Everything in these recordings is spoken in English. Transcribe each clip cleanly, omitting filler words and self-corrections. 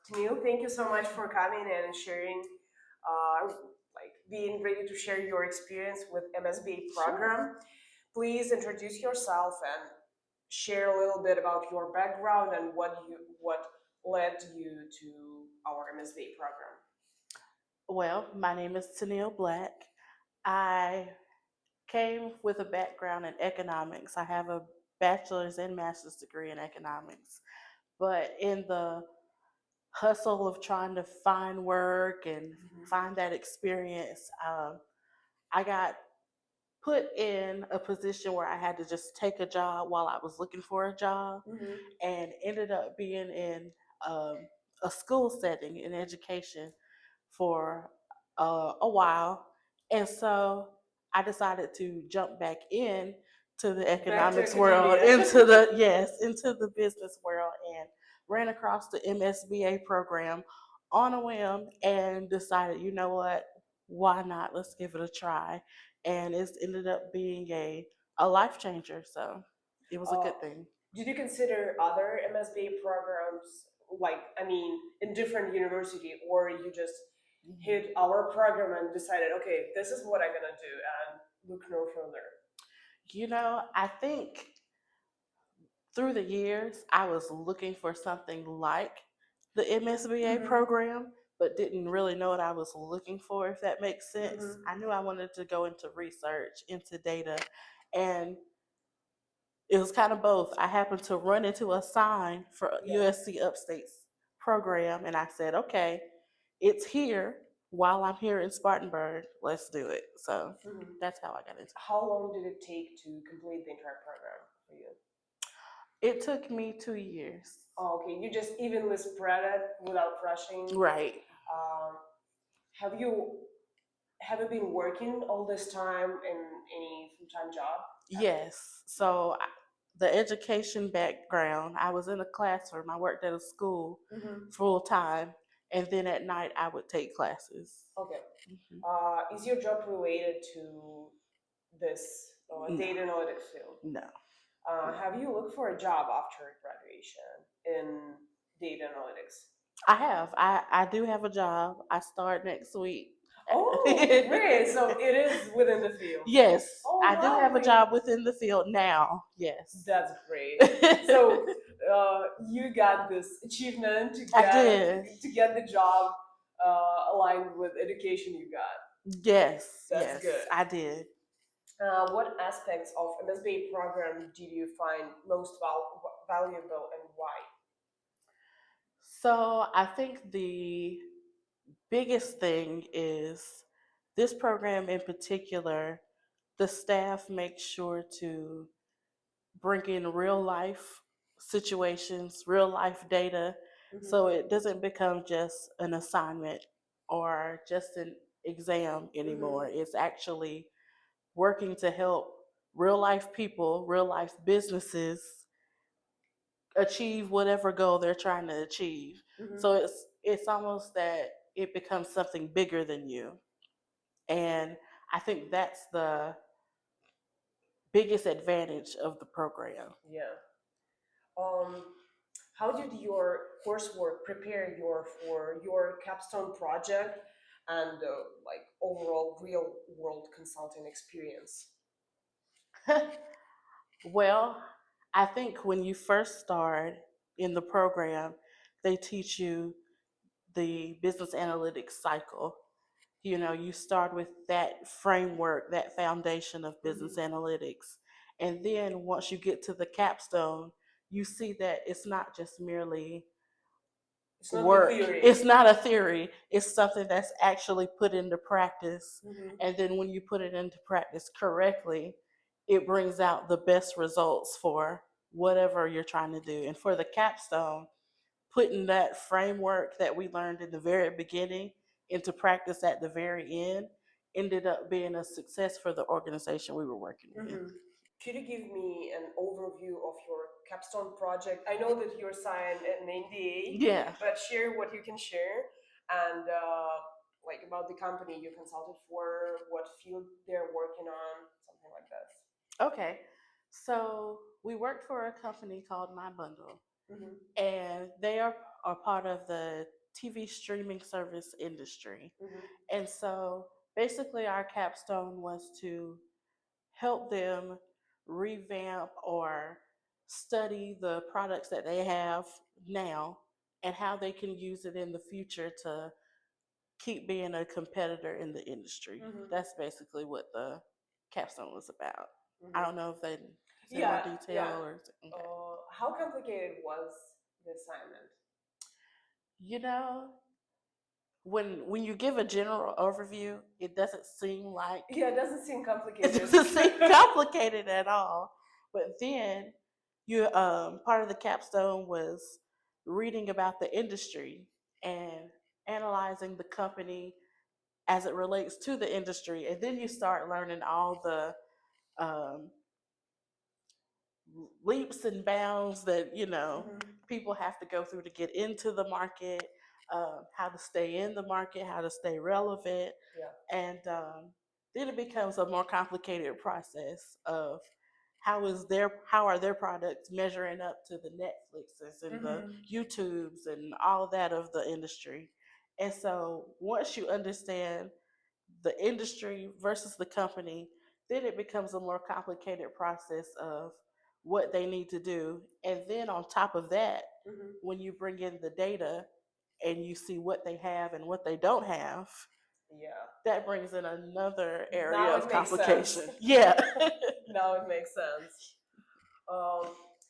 Tenille, thank you so much for coming and sharing, being ready to share your experience with MSBA Sure. program. Please introduce yourself and share a little bit about your background and what led you to our MSBA program. Well, my name is Tenille Black. I came with a background in economics. I have a bachelor's and master's degree in economics. But in the hustle of trying to find work and find that experience, I got put in a position where I had to just take a job while I was looking for a job, Mm-hmm. and ended up being in um, a school setting in education for a while. And so I decided to jump back in to the Back to economics world, into academia. the business world, and ran across the MSBA program on a whim and decided, you know what, why not? Let's give it a try. And it's ended up being a life changer. So it was a uh, good thing. did you consider other MSBA programs, in different university, or you just hit our program and decided, okay, this is what I'm gonna do, and look no further? I think through the years, I was looking for something like the MSBA Mm-hmm. program, but didn't really know what I was looking for, if that makes sense. Mm-hmm. I knew I wanted to go into research, into data, and it was kind of both. I happened to run into a sign for Yeah. USC Upstate's program, and I said, okay, it's here while I'm here in Spartanburg. Let's do it. So Mm-hmm. that's how I got into How long did it take to complete the entire program for you? it. It took me 2 years. Oh, okay, you just evenly spread it without rushing. Right. Um, have you have you been working all this time in any full-time job? Yes. So the education background, I was in a classroom. I worked at a school Mm-hmm. full time, and then at night I would take classes. Okay. Mhm. Is your job related to this No, data analytics field? no. Have you looked for a job after graduation in data analytics? I have. I do have a job. I start next week. Oh, great! So it is within the field. Yes, Oh, I do have a lovely. job within the field now. Yes. That's great. So you got this achievement I did. to get the job aligned with education you got. Yes, That's yes, good. I did. What aspects of MSBA program did you find most valuable and why? So I think the biggest thing is this program in particular, the staff makes sure to bring in real life situations, real life data, so Mm-hmm. it doesn't become just an assignment or just an exam anymore. Mm-hmm. It's actually working to help real life people, real life businesses achieve whatever goal they're trying to achieve. So Mm-hmm. it's almost that it becomes something bigger than you. And I think that's the biggest advantage of the program. Yeah. Um, how did your coursework prepare for your capstone project and overall real world consulting experience? Well, I think when you first start in the program, they teach you the business analytics cycle. You start with that framework, that foundation of business Mm-hmm. analytics. And then once you get to the capstone, you see that it's not just merely It's not the work. theory. It's not a theory. It's something that's actually put into practice. Mm-hmm. And then when you put it into practice correctly, it brings out the best results for whatever you're trying to do. And for the capstone, putting that framework that we learned in the very beginning into practice at the very end ended up being a success for the organization we were working with. Mm-hmm. Could you give me an overview of your capstone project? I know that you're signed an NDA, Yeah. but share what you can share and about the company you consulted for, what field they're working on, something like this. Okay. So we worked for a company called My Bundle. and they are part of the TV streaming service industry. And so basically, our capstone was to help them revamp or study the products that they have now and how they can use it in the future to keep being a competitor in the industry. That's basically what the capstone was about. I don't know if they say more detail or okay. How complicated was the assignment? You know, when you give a general overview, it doesn't seem like it doesn't seem complicated. It doesn't seem complicated at all. But then you part of the capstone was reading about the industry and analyzing the company as it relates to the industry, and then you start learning all the um, leaps and bounds that people have to go through to get into the market, how to stay in the market, how to stay relevant, and then it becomes a more complicated process of how are their products measuring up to the Netflixes and the YouTubes and all that of the industry. And so once you understand the industry versus the company, then it becomes a more complicated process of what they need to do. And then on top of that, when you bring in the data and you see what they have and what they don't have, that brings in another area of complication. Yeah. Now it makes sense.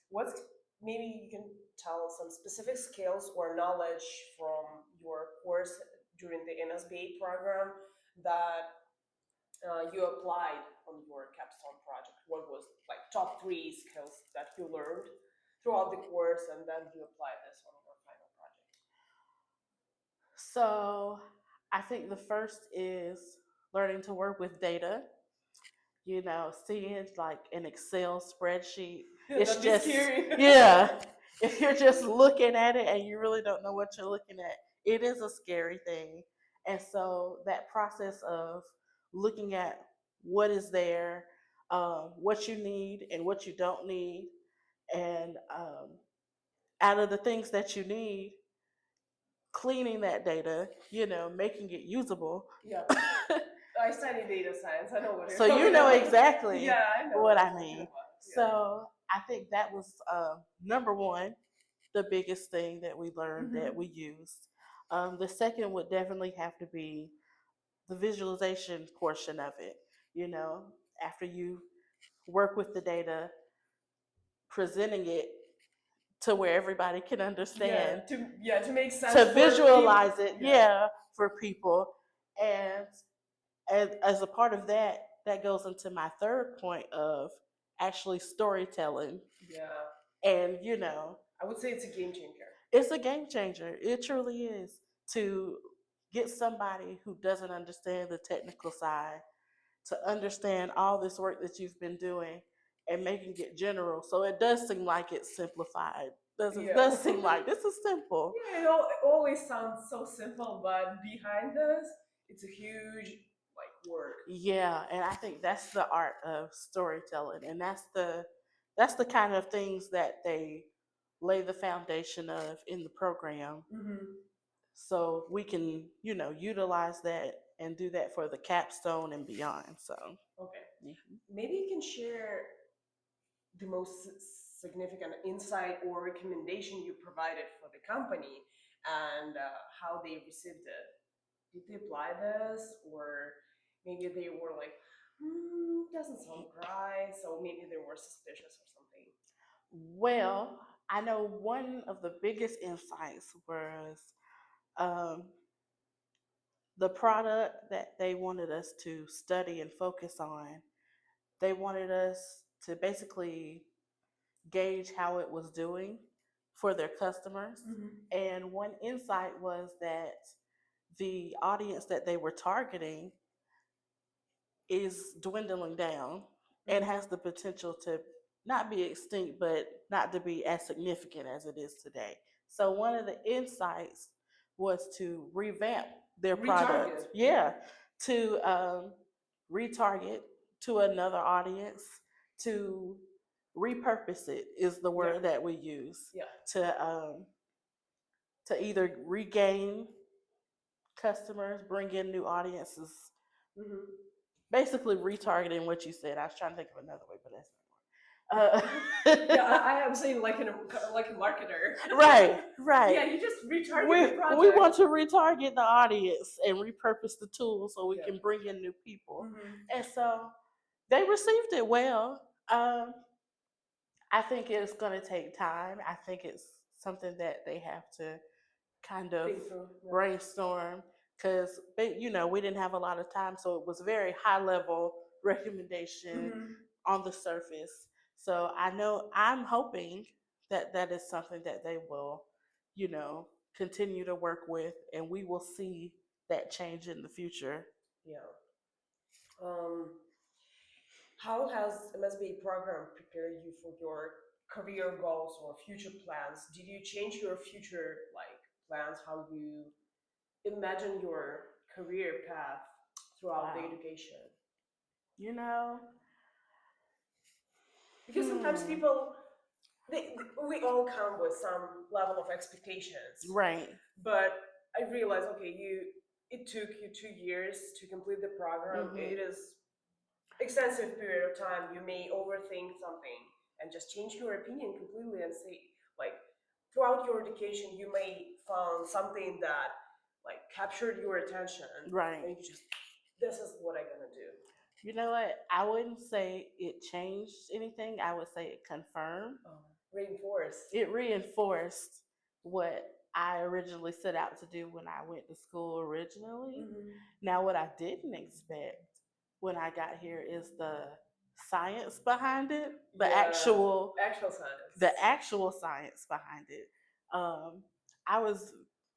What's maybe you can tell some specific skills or knowledge from your course during the MSBA program that you applied on your capstone project? What was like top 3 skills that you learned throughout the course, and then you applied this on your final project? So I think the first is learning to work with data. Seeing like an Excel spreadsheet. It's just scary. If you're just looking at it and you really don't know what you're looking at, it is a scary thing. And so that process of looking at what is there, what you need and what you don't need, and out of the things that you need, cleaning that data, making it usable. Yeah. I study data science. I know what you're So you know exactly I know what I mean. So I think that was number one, the biggest thing that we learned that we used. The second would definitely have to be the visualization portion of it. After you work with the data, presenting it to where everybody can understand. To make sense. To visualize it, for people. And as a part of that, that goes into my third point of actually storytelling. And I would say it's a game changer. It's a game changer. It truly is. To get somebody who doesn't understand the technical side to understand all this work that you've been doing and making it general. So it does seem like it's simplified. It does seem like this is simple. It always sounds so simple, but behind this, it's a huge work. Yeah, and I think that's the art of storytelling, and that's the kind of things that they lay the foundation of in the program. So we can, utilize that and do that for the capstone and beyond. So maybe you can share the most significant insight or recommendation you provided for the company and how they received it. Did they apply this, or maybe they were like, doesn't sound right, so maybe they were suspicious or something? Well, I know one of the biggest insights was the product that they wanted us to study and focus on. They wanted us to basically gauge how it was doing for their customers. And one insight was that the audience that they were targeting is dwindling down and has the potential to not be extinct, but not to be as significant as it is today. So one of the insights was to revamp their product. To retarget to another audience, to repurpose it is the word that we use to either regain customers, bring in new audiences. Mm-hmm. Basically, retargeting what you said. I was trying to think of another way, but that's yeah, I am saying like a marketer. Right. Yeah, you just retarget the project. We want to retarget the audience and repurpose the tool so we can bring in new people. And so they received it well. I think it's going to take time. I think it's something that they have to kind of brainstorm because, we didn't have a lot of time. So it was very high level recommendation on the surface. So I'm hoping that that is something that they will, continue to work with, and we will see that change in the future. Yeah. How has MSBA program prepared you for your career goals or future plans? Did you change your future plans? How you imagine your career path throughout the education? Because sometimes people, we all come with some level of expectations, right? But I realized, okay, it took you 2 years to complete the program. It is extensive period of time. You may overthink something and just change your opinion completely and say, throughout your education, you may found something that captured your attention, right? And you just, this is what I'm gonna do. You know what? I wouldn't say it changed anything. I would say it confirmed. Reinforced. It reinforced what I originally set out to do when I went to school originally. Now, what I didn't expect when I got here is the science behind it, the actual science, the actual science behind it.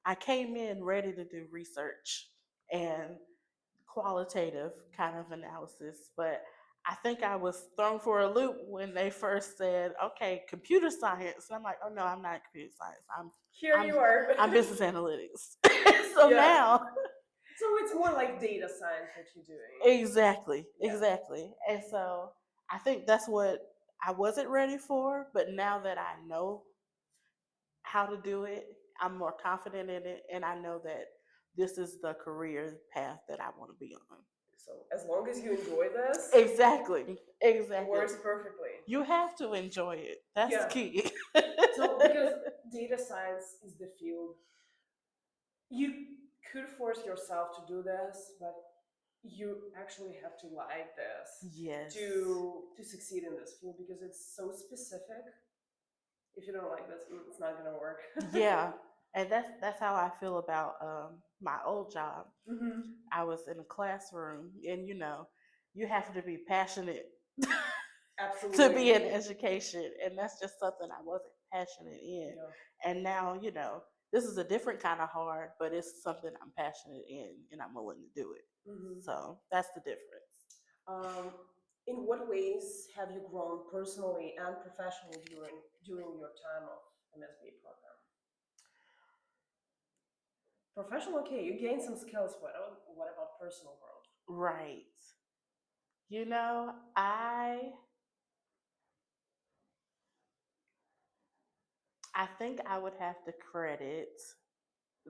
I came in ready to do research and qualitative kind of analysis, but I think I was thrown for a loop when they first said, "Okay, computer science." And I'm like, "Oh no, I'm not computer science. I'm business analytics." Now, so it's more like data science what you're doing. Exactly. And so I think that's what I wasn't ready for, but now that I know how to do it, I'm more confident in it, and I know that this is the career path that I want to be on. So as long as you enjoy this, exactly, it works perfectly. You have to enjoy it. That's key. So because data science is the field, you could force yourself to do this, but you actually have to like this to succeed in this field because it's so specific. If you don't like this, it's not gonna work. And that's how I feel about my old job. I was in a classroom, and you have to be passionate Absolutely. to be in education, and that's just something I wasn't passionate in. And now, this is a different kind of hard, but it's something I'm passionate in, and I'm willing to do it. So that's the difference. In what ways have you grown personally and professionally during your time of MSBA program? Professional, okay, you gained some skills. What about personal growth? Right. I think I would have to credit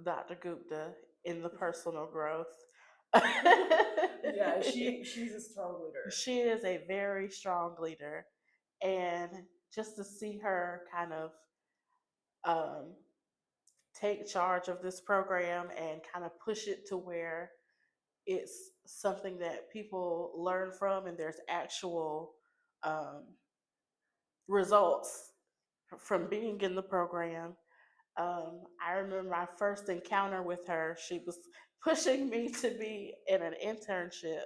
Dr. Gupta in the personal growth. Yeah, she's a strong leader. She is a very strong leader, and just to see her kind of take charge of this program and kind of push it to where it's something that people learn from, and there's actual results from being in the program. I remember my first encounter with her. She was pushing me to be in an internship,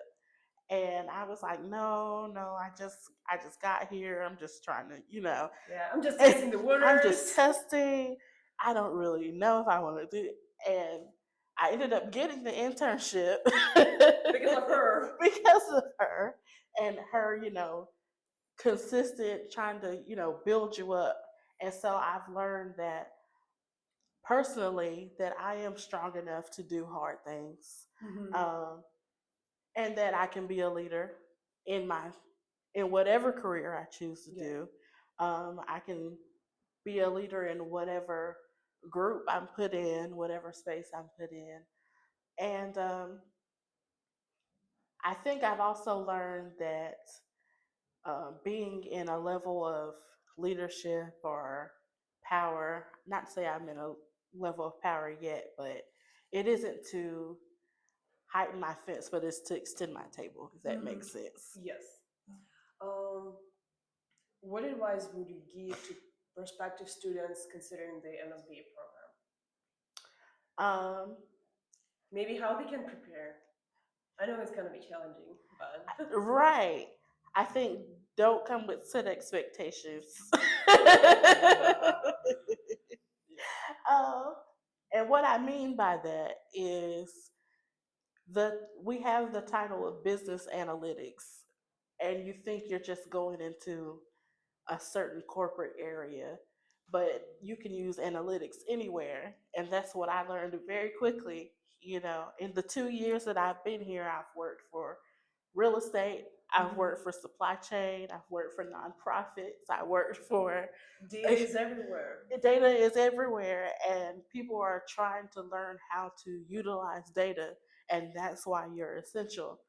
and I was like, no, I just got here. I'm just trying to, Yeah, I'm just testing the waters. I'm just testing. I don't really know if I want to do it. And I ended up getting the internship because of her. And her, consistent trying to, build you up. And so I've learned that personally that I am strong enough to do hard things. And that I can be a leader in whatever career I choose to do. I can be a leader in whatever group I'm put in, whatever space I'm put in. And I think I've also learned that being in a level of leadership or power, not to say I'm in a level of power yet, but it isn't to heighten my fence, but it's to extend my table, if that makes sense. Yes. Um, what advice would you give to prospective students considering the MSBA program? Um, Maybe how they can prepare. I know it's gonna be challenging, but right. I think don't come with set expectations. uh, and what I mean by that is we have the title of business analytics, and you think you're just going into a certain corporate area, but you can use analytics anywhere. And that's what I learned very quickly. You know, in the 2 years that I've been here, I've worked for real estate, I've worked for supply chain, I've worked for nonprofits, I worked for data is everywhere. data is everywhere, and people are trying to learn how to utilize data, and that's why you're essential.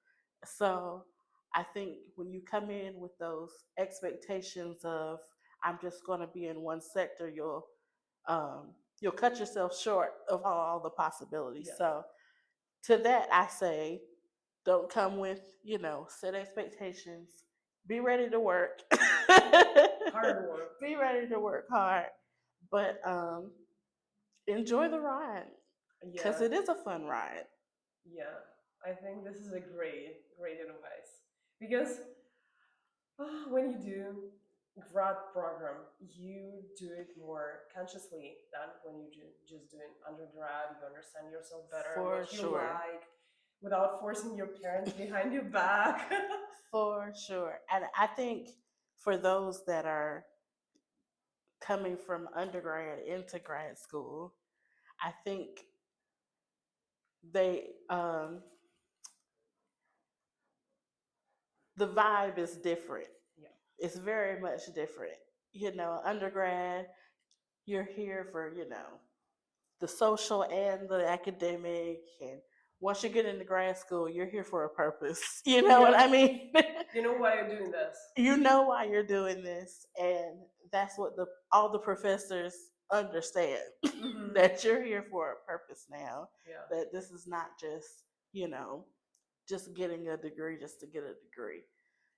So I think when you come in with those expectations of I'm just going to be in one sector, you'll cut yourself short of all the possibilities. Yes. So to that I say, don't come with set expectations. Be ready to work. Hard work. Be ready to work hard, but enjoy the ride because Yeah. it is a fun ride. Yeah. I think this is a great advice because when you do grad program, you do it more consciously than when you just doing undergrad. You understand yourself better, For what you sure. like, without forcing your parents behind your back. For sure. And I think for those that are coming from undergrad into grad school, I think they the vibe is different. Yeah. It's very much different. Undergrad, you're here for, the social and the academic. And once you get into grad school, you're here for a purpose. You know what I mean? You know why you're doing this. You know why you're doing this. And that's what all the professors understand. That you're here for a purpose now. Yeah. That this is not just, just getting a degree just to get a degree.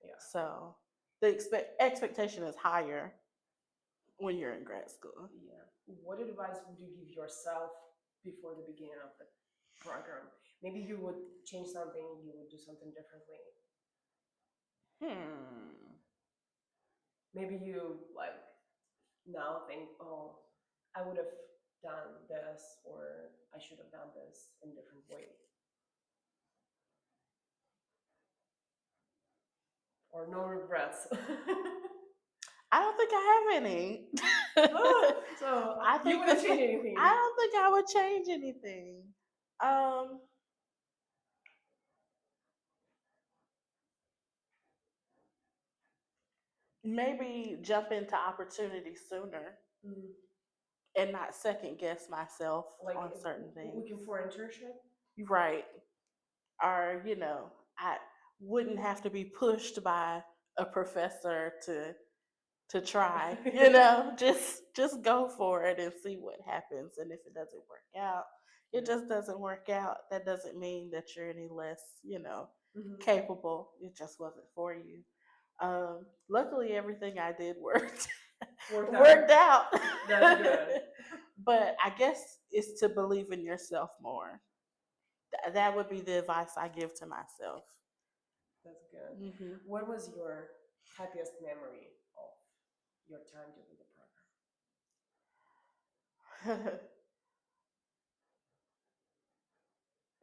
Yeah. So the expectation is higher when you're in grad school. Yeah. What advice would you give yourself before the beginning of the program? Maybe you would change something, you would do something differently. Maybe you like now think, oh, I would have done this, or I should have done this in a different way. Or no regrets. I don't think I have any. So I think you wouldn't change anything. I don't think I would change anything. Maybe jump into opportunity sooner and not second guess myself on certain things. Looking for internship? Right. Or, I wouldn't have to be pushed by a professor to try. Just go for it and see what happens. And if it doesn't work out, it just doesn't work out. That doesn't mean that you're any less, capable. It just wasn't for you. Luckily, everything I did worked out. That's good. But I guess it's to believe in yourself more. That would be the advice I give to myself. That's good. What was your happiest memory of your time doing the program?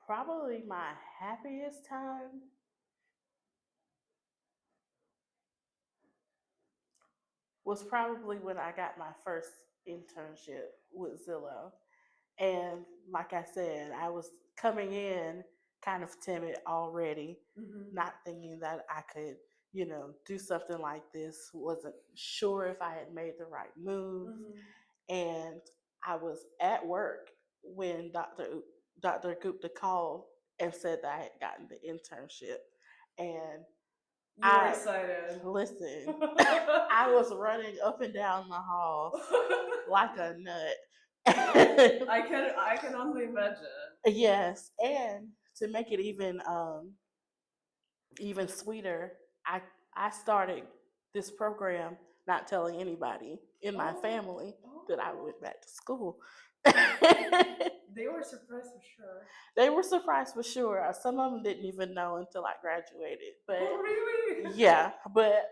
Probably my happiest time was probably when I got my first internship with Zillow. And like I said, I was coming in kind of timid already, not thinking that I could do something like this. Wasn't sure if I had made the right move. And I was at work when Dr. Gupta called and said that I had gotten the internship. And You were excited. Listen, I was running up and down the halls like a nut. I can only imagine. Yes, and to make it even sweeter, I started this program not telling anybody in my family that I went back to school. They were surprised for sure. They were surprised for sure. Some of them didn't even know until I graduated. But really? yeah, but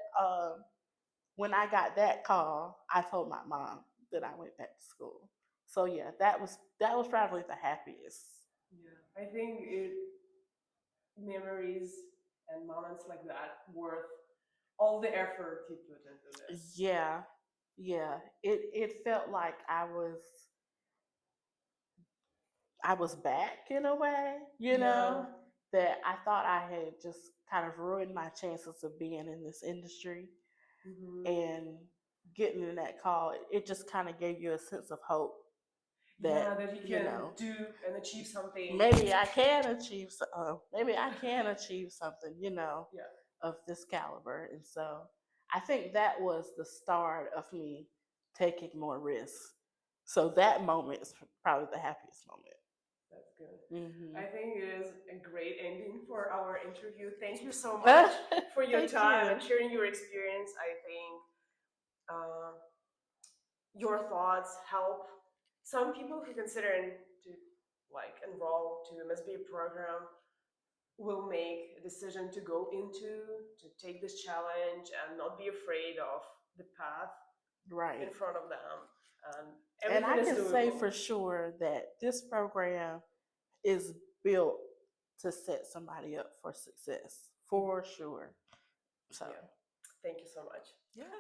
when I got that call, I told my mom that I went back to school. So yeah, that was probably the happiest. Yeah, I think memories and moments like that worth all the effort you put into this. Yeah, yeah. It felt like I was back in a way, that I thought I had just kind of ruined my chances of being in this industry. And getting in that call, it just kind of gave you a sense of hope that you can do and achieve something. Maybe I can achieve something, of this caliber. And so I think that was the start of me taking more risks. So that moment is probably the happiest moment. That's good. I think it is a great ending for our interview. Thank you so much for your time and sharing your experience. I think your thoughts help some people who consider to enroll to MSBA program will make a decision to go to take this challenge and not be afraid of the path in front of them. And I can say for sure that this program is built to set somebody up for success, for sure. So, thank you so much. Yeah.